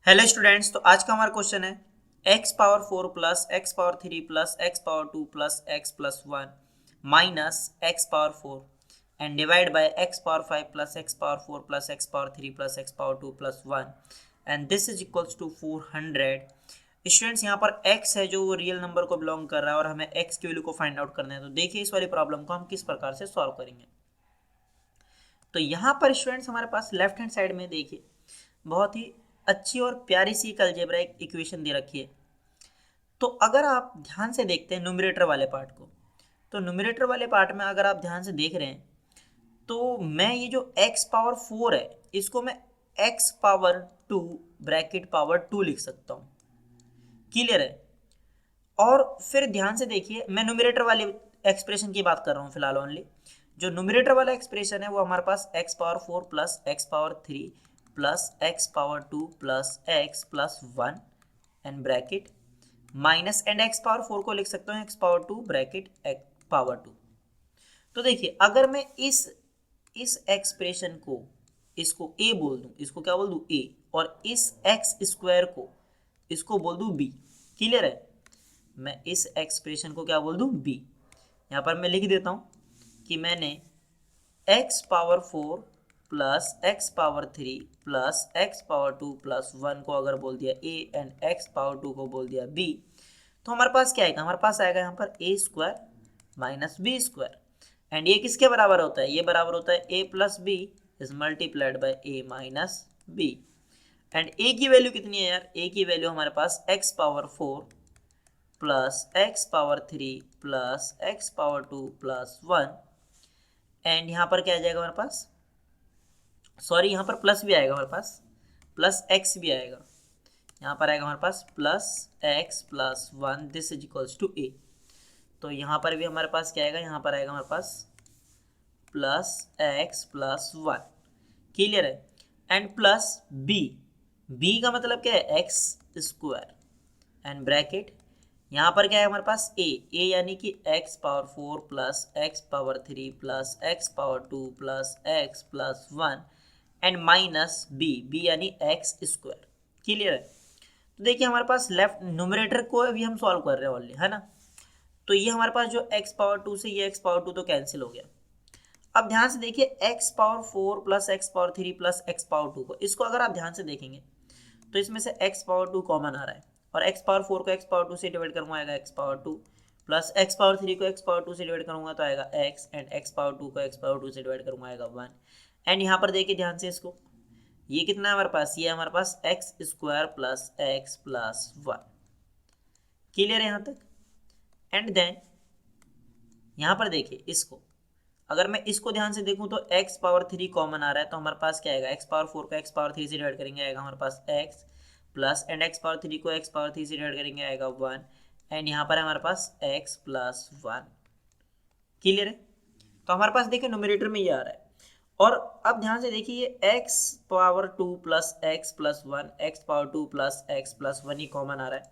Hello students, तो आज का हमारा क्वेश्चन है x power 4 plus x power 3 plus x power 2 plus x plus 1 minus x power 4 and divide by x power 5 plus x power 4 plus x power 3 plus x power 2 plus 1 and this is equals to 400। Students, यहाँ पर x है जो वो real number को belong कर रहा है और हमें x की वैल्यू को फाइंड आउट करना है। तो देखिए इस वाली प्रॉब्लम को हम किस प्रकार से सॉल्व करेंगे। तो यहाँ पर स्टूडेंट्स हमारे पास लेफ्ट हैंड साइड में देखिए बहुत ही अच्छी और प्यारी सी एक अलजेब्राइक इक्वेशन दे रखी है। तो अगर आप ध्यान से देखते हैं न्यूमरेटर वाले पार्ट को, तो न्यूमरेटर वाले पार्ट में अगर आप ध्यान से देख रहे हैं तो मैं ये जो x पावर 4 है इसको मैं x पावर 2 ब्रैकेट पावर 2 लिख सकता हूँ। क्लियर है। और फिर ध्यान से देखिए मैं न्यूमरेटर वाले एक्सप्रेशन की बात कर रहा हूँ फिलहाल ओनली। जो न्यूमरेटर वाला एक्सप्रेशन है वो हमारे पास x power 4 plus x power 3 plus x power 2 plus x plus 1 and bracket minus and x power 4 को लिख सकता हूँ x power 2 bracket x power 2। तो देखिए अगर मैं इस एक्सप्रेशन को इसको a बोल दूँ, इसको क्या बोल दूँ a, और इस एक्स स्क्वायर को इसको बोल दूँ b। क्लियर है। मैं इस एक्सप्रेशन को क्या बोल दूँ b। यहाँ पर मैं लिख देता हूँ कि मैंने x power 4 plus x power 3 plus x power 2 plus 1 को अगर बोल दिया a एंड x पावर 2 को बोल दिया b, तो हमारे पास क्या आएगा, हमारे पास आएगा यहाँ पर a square minus b square. And ये किसके बराबर होता है, ये बराबर होता है a plus b is multiplied by a minus b. And a की वैल्यू कितनी है यार, a की वैल्यू हमारे पास x power 4 plus x power 3 plus x power 2 plus 1 and यहाँ पर क्या आ जाएगा हमारे पास, सॉरी यहाँ पर प्लस भी आएगा हमारे पास, प्लस एक्स भी आएगा। यहाँ पर आएगा हमारे पास plus x plus 1 this is equals to A. तो यहाँ पर भी हमारे पास क्या आएगा, यहाँ पर आएगा हमारे पास प्लस एक्स प्लस 1। क्लियर है। एंड प्लस बी, बी का मतलब क्या है एक्स स्क्वायर एंड ब्रैकेट यहाँ पर क्या है हमारे पास a यानी कि x power 4 plus x power 3 plus x power 2 plus x plus 1 and minus b यानी एक्स स्क्वायर। क्लियर है। तो देखिए हमारे पास लेफ्ट न्यूमरेटर को अभी हम सॉल्व कर रहे हैं ऑनली, है ना। तो ये हमारे पास जो x पावर 2 से ये x पावर 2 तो कैंसिल हो गया। अब ध्यान से देखिए x power 4 plus x power 3 plus x power 2 को, इसको अगर आप ध्यान से देखेंगे तो इसमें से x पावर 2 कॉमन आ रहा है और x पावर 4 को x पावर 2 से डिवाइड करूंगा आएगा x power 2 plus x power 3 को x पावर 2 से डिवाइड करूंगा तो आएगा x एंड x पावर 2 को x पावर 2 से डिवाइड करूंगा आएगा 1। एंड यहाँ पर देखिए ध्यान से इसको, ये कितना है हमारे पास, ये हमारे पास X square plus x plus 1। Clear है यहाँ तक। एंड देन यहाँ पर देखिए इसको, अगर मैं इसको ध्यान से देखूं तो x पावर 3 कॉमन आ रहा है तो हमारे पास क्या आएगा, x पावर 4 को x पावर 3 से डिवाइड करेंगे आएगा हमारे पास x plus and x power 3 को x पावर 3 से डिवाइड करेंगे आएगा 1 एंड यहाँ पर है हमारे पास x प्लस 1। क्लियर है। तो हमारे पास देखिए न्यूमरेटर में ये आ रहा है। और अब ध्यान से देखिए ये x power 2 plus x plus 1 x power 2 plus x plus 1 ही कॉमन आ रहा है।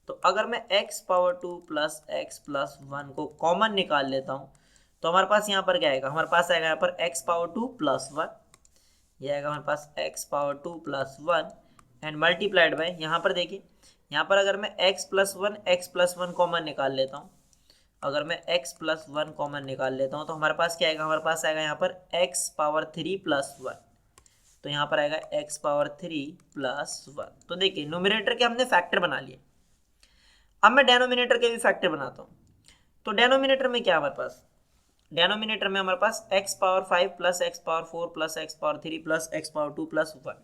तो अगर मैं x power 2 plus x plus 1 को कॉमन निकाल लेता हूँ तो हमारे पास यहाँ पर क्या आएगा, हमारे पास आएगा यहाँ पर x पावर 2 प्लस 1, ये आएगा हमारे पास x power 2 plus 1 and multiplied by, यहाँ पर देखिए यहाँ पर अगर मैं x प्लस 1 कॉमन निकाल लेता हूँ, अगर मैं x प्लस 1 कॉमन निकाल लेता हूँ तो हमारे पास क्या आएगा, हमारे पास आएगा यहाँ पर x पावर 3 प्लस 1। तो यहाँ पर आएगा x पावर 3 प्लस 1। तो देखिए न्यूमरेटर के हमने फैक्टर बना लिए। अब मैं डेनोमिनेटर के भी फैक्टर बनाता हूँ। तो डेनोमिनेटर में क्या हमारे पास, डेनोमिनेटर में हमारे पास x power 5 plus x power 4 plus x power 3 plus x power 2 plus 1।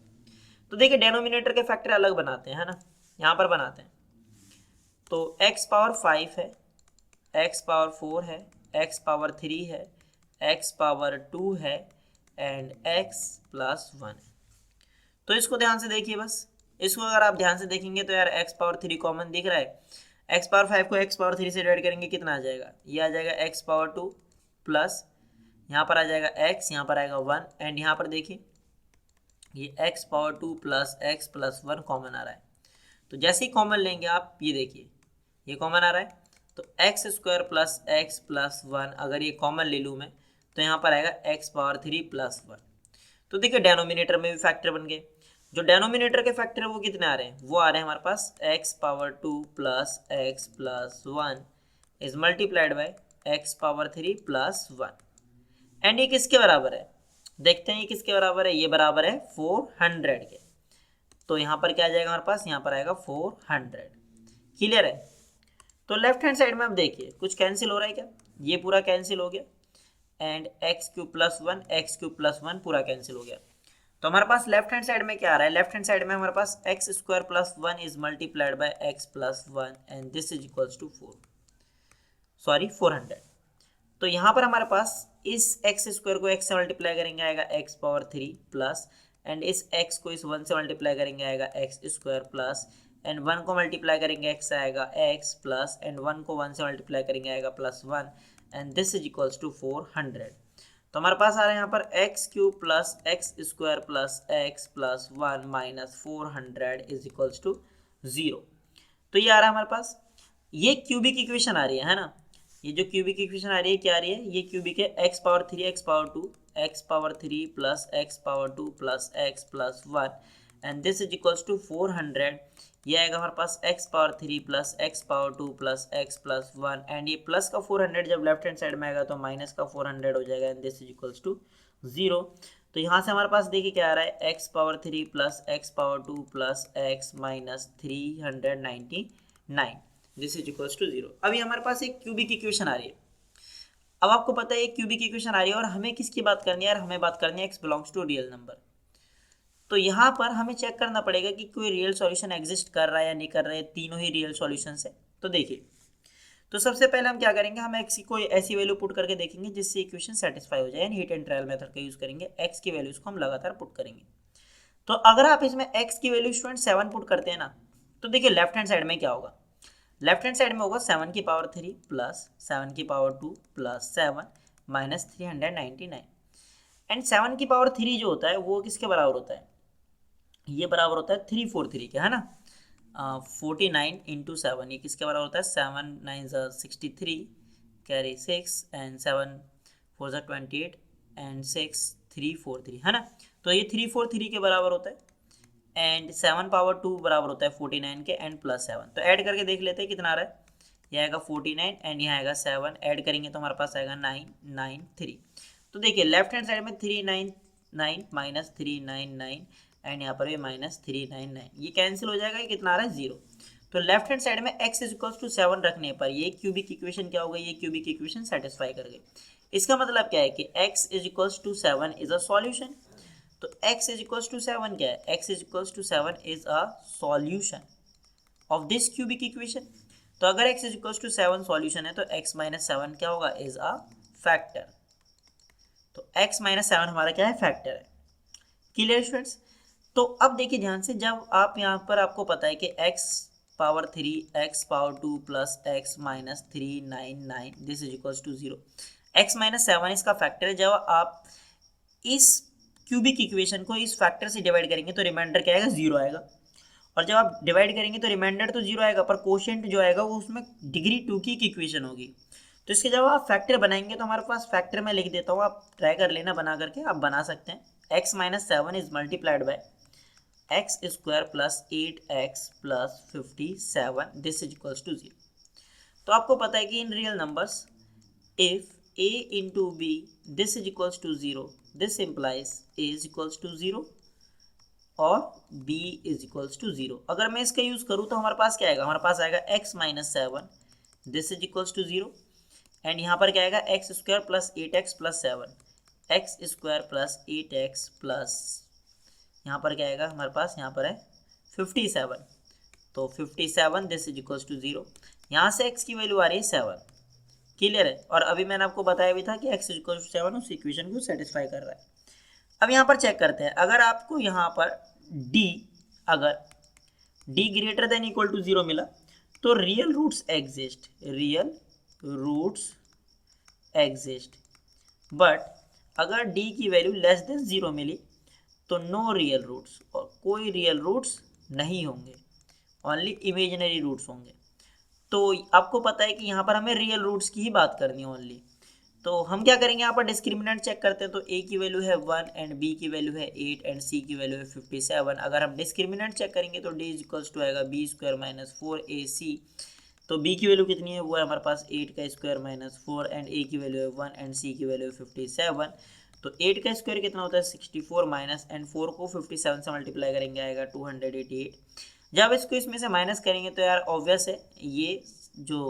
तो देखिए डेनोमिनेटर के फैक्टर अलग बनाते हैं, है ना, यहाँ पर बनाते हैं। तो x पावर 5 है, x पावर 4 है, x पावर 3 है, x पावर 2 है एंड x प्लस 1 है। तो इसको ध्यान से देखिए, बस इसको अगर आप ध्यान से देखेंगे तो यार x पावर 3 कॉमन दिख रहा है। x पावर 5 को x पावर 3 से डिवाइड करेंगे कितना आ जाएगा, ये आ जाएगा x पावर 2 प्लस यहाँ पर आ जाएगा x, यहाँ पर आएगा 1 एंड यहाँ पर देखिए ये x power 2 plus x plus 1 common आ रहा है। तो जैसे ही कॉमन लेंगे आप ये देखिए ये कॉमन आ रहा है तो x square plus x plus 1 अगर ये कॉमन ले लूँ मैं तो यहाँ पर आएगा x पावर 3 प्लस 1। तो देखिए डेनोमिनेटर में भी फैक्टर बन गए। जो डेनोमिनेटर के फैक्टर है वो कितने आ रहे हैं, वो आ रहे हैं हमारे पास x power 2 plus x plus 1 is multiplied bye x power 3 plus 1। And ये किसके बराबर है, देखते हैं ये किसके बराबर है, ये बराबर है 400 के। तो यहाँ पर क्या आ जाएगा हमारे पास, यहाँ पर आएगा 400। क्लियर है। तो लेफ्ट हैंड साइड में आप देखिए कुछ कैंसिल हो रहा है क्या, ये पूरा कैंसिल हो गया and x cube plus 1 x cube plus 1 पूरा कैंसिल हो गया। तो हमारे पास लेफ्ट हैंड साइड में क्या आ रहा है, लेफ्ट हैंड साइड में हमारे पास X square plus 1 is multiplied by X plus 1 and this is equals to 400। तो यहाँ पर हमारे पास इस एक्स स्क्वायर को एक्स से मल्टीप्लाई करेंगे आएगा एक्स पावर 3 प्लस एंड इस एक्स को इस 1 से मल्टीप्लाई करेंगे आएगा एक्स स्क्वायर प्लस एंड 1 को मल्टीप्लाई करेंगे एक्स आएगा एक्स प्लस एंड 1 को 1 से मल्टीप्लाई करेंगे आएगा plus 1 and this is equals to 400। तो हमारे पास आ रहा है यहाँ पर x cube plus x square plus x plus 1 minus 400 is equals to 0। तो ये आ रहा है हमारे पास, ये क्यूबिक इक्वेशन आ रही है ना, ये जो क्यूबिक इक्वेशन आ रही है क्या आ रही है, ये क्यूबिक है x power 3 X power 2 X power 3 plus x power 2 plus x plus 1 and this is equals to 400। ये आएगा हमारे पास X power 3 plus x power 2 plus x plus 1 and ये प्लस का 400 जब लेफ्ट हैंड साइड में आएगा तो माइनस का 400 हो जाएगा and this is equals to 0। तो यहाँ से हमारे पास देखिए क्या आ रहा है, x power 3 plus x power 2 plus x minus 399 this is equals to 0। अभी हमारे पास एक क्यूबिक इक्वेशन आ रही है। अब आपको पता है एक क्यूबिक इक्वेशन आ रही है और हमें किसकी बात करनी है, हमें बात करनी है x belongs to real number. तो यहाँ पर हमें चेक करना पड़ेगा कि कोई रियल सॉल्यूशन एग्जिस्ट कर रहा है या नहीं कर रहा है, तीनों ही रियल सॉल्यूशन है। तो देखिए, तो सबसे पहले हम क्या करेंगे, हम एक्स की कोई ऐसी वैल्यू पुट करके देखेंगे जिससे इक्वेशन सेटिस्फाई हो जाए, यानी हिट एंड ट्रायल मेथड का यूज करेंगे, एक्स की वैल्यूज को हम लगातार पुट करेंगे। तो अगर आप इसमें एक्स की वैल्यू स्टूडेंट 7 पुट करते हैं ना, तो देखिए लेफ्ट हैंड साइड में क्या होगा, लेफ्ट हैंड साइड में होगा 7 की पावर 3 प्लस 7 की पावर 2 प्लस 7 माइनस 399 एंड 7 की पावर 3 जो होता है वो किसके बराबर होता है, ये बराबर होता है 343 के, है ना। 49 इंटू 7 ये किसके बराबर होता है, 7 9 63 कैरी 6 एंड 7 4 28 एंड 6 343, है ना। तो ये 343 के बराबर होता है एंड 7 पावर 2 बराबर होता है 49 के एंड प्लस 7। तो ऐड करके देख लेते हैं कितना आ रहा है, यह आएगा 49 एंड यहाँ आएगा 7, ऐड करेंगे तो हमारे पास आएगा 993। तो देखिए लेफ्ट हैंड साइड में 399 माइनस 399 एंड यहाँ पर भी माइनस 399, ये कैंसिल हो जाएगा, ये कितना आ रहा है 0। तो लेफ्ट हैंड साइड में x इज इक्वल्स टू 7 रखने पर ये क्यूबिक इक्वेशन क्या हो गई, ये क्यूबिक इक्वेशन सेटिस्फाई कर गई। इसका मतलब क्या है कि x is equals to 7 is a solution. तो x इज इक्वल्स टू 7 क्या है, x is equals to 7 is a solution of this cubic equation. तो अगर x is equals to 7 solution है तो x माइनस 7 क्या होगा, इज अ फैक्टर। तो x माइनस 7 हमारा क्या है, फैक्टर है। Clear students. तो अब देखिए ध्यान से, जब आप यहाँ पर आपको पता है कि x power 3 x power 2 plus x minus 399 this is equals to 0, x minus 7 इसका फैक्टर है। जब आप इस क्यूबिक इक्वेशन को इस फैक्टर से डिवाइड करेंगे तो रिमाइंडर क्या आएगा, 0 आएगा। और जब आप डिवाइड करेंगे तो रिमाइंडर तो 0 आएगा, पर कोशेंट जो आएगा वो उसमें डिग्री 2 की इक्वेशन होगी। तो इसके जब आप फैक्टर बनाएंगे तो हमारे पास फैक्टर मैं लिख देता हूँ, आप ट्राई कर लेना बना करके, आप बना सकते हैं। x minus 7 is multiplied by x square plus 8x plus 57 this is equals to 0। तो आपको पता है कि in real numbers if a into b this is equals to 0 this implies a is equals to 0 और b is equals to 0। अगर मैं इसका use करूँ तो हमारे पास क्या आएगा, हमारे पास आएगा x minus 7 this is equals to 0 and यहाँ पर क्या आएगा x square plus 8x plus 7 x square plus 8x plus यहाँ पर क्या आएगा हमारे पास, यहाँ पर है 57। तो 57 दिस इज इक्वल्स टू 0, यहाँ से x की वैल्यू आ रही है 7। क्लियर है। और अभी मैंने आपको बताया भी था कि x इक्वल टू 7 उस इक्वेशन को सेटिस्फाई कर रहा है। अब यहाँ पर चेक करते हैं, अगर आपको यहाँ पर d अगर d greater than equal to 0 मिला तो real roots exist, real roots exist. But अगर d की वैल्यू लेस देन 0 मिली तो नो रियल रूट्स, और कोई रियल रूट्स नहीं होंगे, ओनली इमेजिनरी रूट्स होंगे। तो आपको पता है कि यहाँ पर हमें रियल रूट्स की ही बात करनी है ओनली। तो हम क्या करेंगे, यहाँ पर डिस्क्रिमिनेंट चेक करते हैं। तो a की वैल्यू है 1 एंड b की वैल्यू है 8 एंड c की वैल्यू है 57। अगर हम डिस्क्रिमिनेंट चेक करेंगे तो d इक्वल्स टू आएगा b स्क्वायर माइनस 4ac। तो b की वैल्यू कितनी है, वो है हमारे पास 8 का स्क्वायर माइनस 4 एंड a की वैल्यू है 1 एंड c की वैल्यू है 57। तो 8 का स्क्वायर कितना होता है 64 माइनस एंड 4 को 57 से मल्टीप्लाई करेंगे आएगा 288। जब इसको इसमें से माइनस करेंगे तो यार ऑब्वियस है ये जो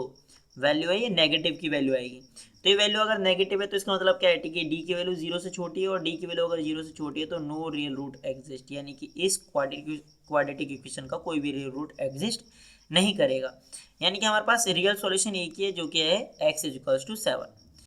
वैल्यू है ये नेगेटिव की वैल्यू आएगी। तो ये वैल्यू अगर नेगेटिव है तो इसका मतलब क्या है कि डी की वैल्यू 0 से छोटी है, और डी की वैल्यू अगर 0 से छोटी है तो नो रियल रूट एग्जिस्ट, यानी कि इस क्वाड्रेटिक इक्वेशन का कोई भी रियल रूट एग्जिस्ट नहीं करेगा। यानी कि हमारे पास रियल सॉल्यूशन एक ही है जो कि है x इज इक्वल्स टू 7।